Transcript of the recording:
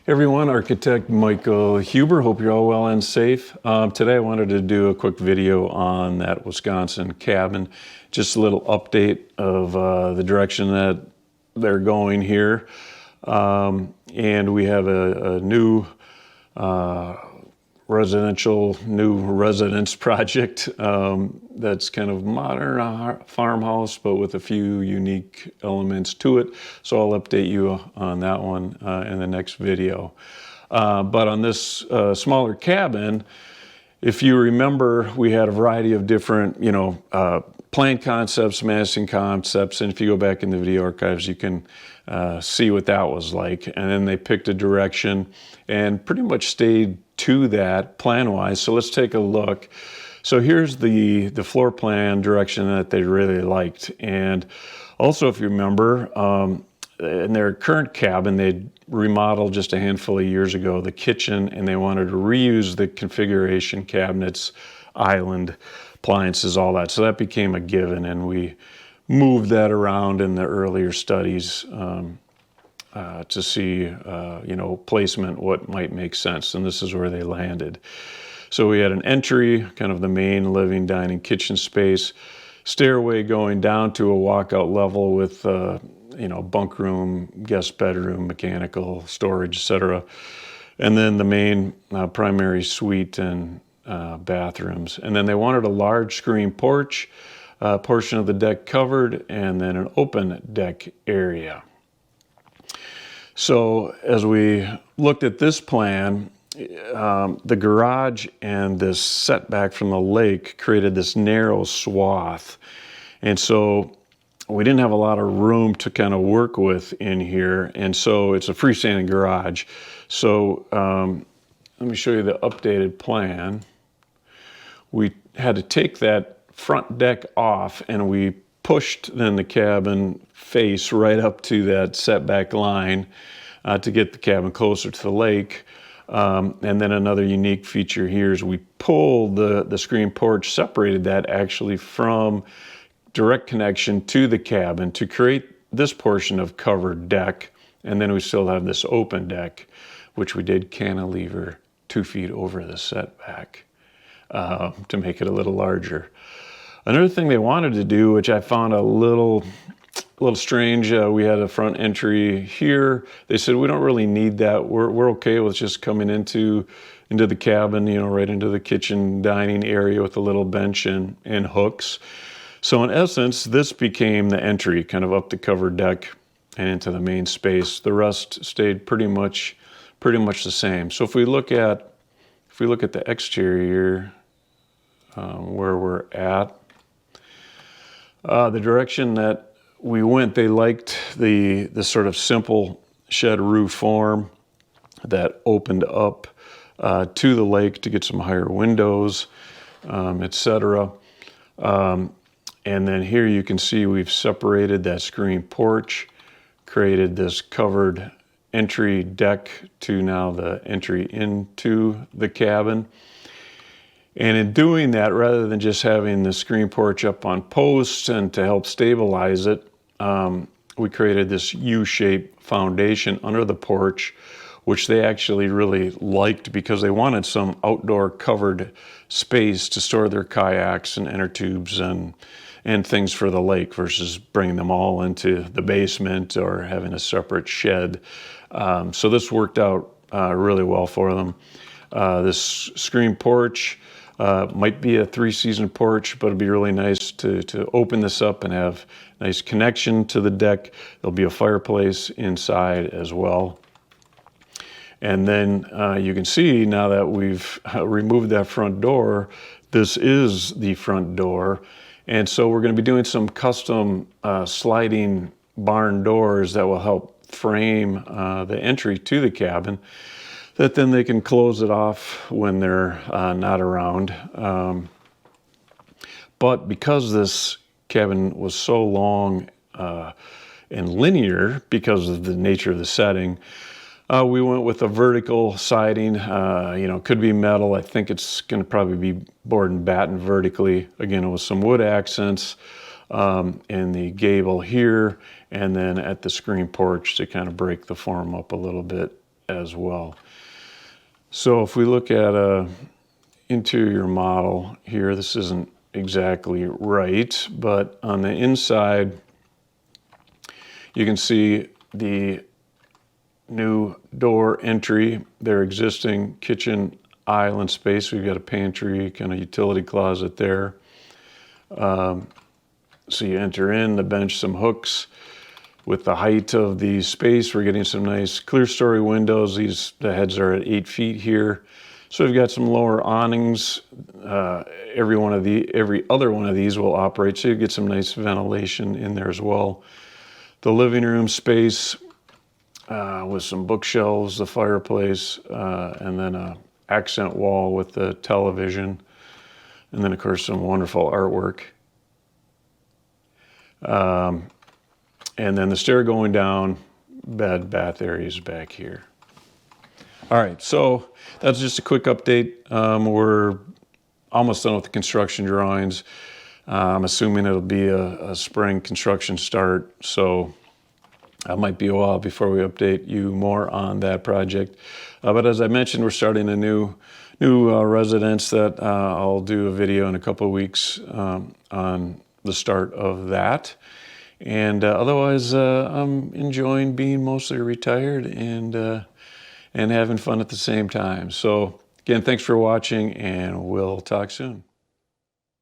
Everyone, architect Michael Huber. Hope you're all well and safe. Today I wanted to do a quick video on that Wisconsin cabin. Just a little update of the direction that they're going here. And we have a new residence project that's kind of modern farmhouse, but with a few unique elements to it. So I'll update you on that one in the next video. But on this smaller cabin, if you remember, we had a variety of different, plan concepts, massing concepts, and if you go back in the video archives, you can see what that was like. And then they picked a direction and pretty much stayed to that plan-wise. So let's take a look. So here's the floor plan direction that they really liked. And also, if you remember, in their current cabin, they remodeled just a handful of years ago the kitchen, and they wanted to reuse the configuration, cabinets, island, appliances, all that. So that became a given, and we moved that around in the earlier studies to see, placement, what might make sense. And this is where they landed. So we had an entry, kind of the main living, dining, kitchen space, stairway going down to a walkout level with, bunk room, guest bedroom, mechanical, storage, etc. And then the main primary suite and bathrooms. And then they wanted a large screen porch, portion of the deck covered, and then an open deck area. So as we looked at this plan, the garage and this setback from the lake created this narrow swath. And so we didn't have a lot of room to kind of work with in here. And so it's a freestanding garage. So let me show you the updated plan. We had to take that front deck off, and we pushed then the cabin face right up to that setback line to get the cabin closer to the lake. And then another unique feature here is we pulled the screen porch, separated that actually from direct connection to the cabin to create this portion of covered deck. And then we still have this open deck, which we did cantilever 2 feet over the setback to make it a little larger. Another thing they wanted to do, which I found a little strange, we had a front entry here. They said, we don't really need that. We're okay with just coming into the cabin, right into the kitchen dining area with a little bench and hooks. So in essence, this became the entry, kind of up the covered deck and into the main space. The rest stayed pretty much the same. So if we look at the exterior, where we're at, the direction that we went, they liked the sort of simple shed roof form that opened up to the lake to get some higher windows, etc. And then here you can see we've separated that screen porch, created this covered entry deck to now the entry into the cabin. And in doing that, rather than just having the screen porch up on posts and to help stabilize it, we created this U-shaped foundation under the porch, which they actually really liked because they wanted some outdoor covered space to store their kayaks and inner tubes and things for the lake versus bringing them all into the basement or having a separate shed. So this worked out really well for them. This screen porch might be a 3-season porch, but it'd be really nice to open this up and have nice connection to the deck. There'll be a fireplace inside as well. And then you can see now that we've removed that front door, this is the front door. And so we're going to be doing some custom sliding barn doors that will help frame the entry to the cabin, that then they can close it off when they're not around. But because this cabin was so long and linear because of the nature of the setting, we went with a vertical siding. Could be metal. I think it's going to probably be board and batten vertically. Again, with some wood accents in the gable here, and then at the screen porch to kind of break the form up a little bit as well. So if we look at a interior model here, this isn't exactly right, but on the inside, you can see the new door entry, their existing kitchen island space. We've got a pantry, kind of utility closet there. So you enter in the bench, some hooks. With the height of the space, we're getting some nice clear story windows. The heads are at 8 feet here. So we've got some lower awnings. Every other one of these will operate, so you get some nice ventilation in there as well. The living room space with some bookshelves, the fireplace, and then a accent wall with the television, and then of course some wonderful artwork. And then the stair going down, bed, bath areas back here. All right, so that's just a quick update. We're almost done with the construction drawings. I'm assuming it'll be a spring construction start, so it might be a while before we update you more on that project. But as I mentioned, we're starting a new residence that I'll do a video in a couple of weeks on the start of that. And otherwise, I'm enjoying being mostly retired and having fun at the same time. So again, thanks for watching, and we'll talk soon.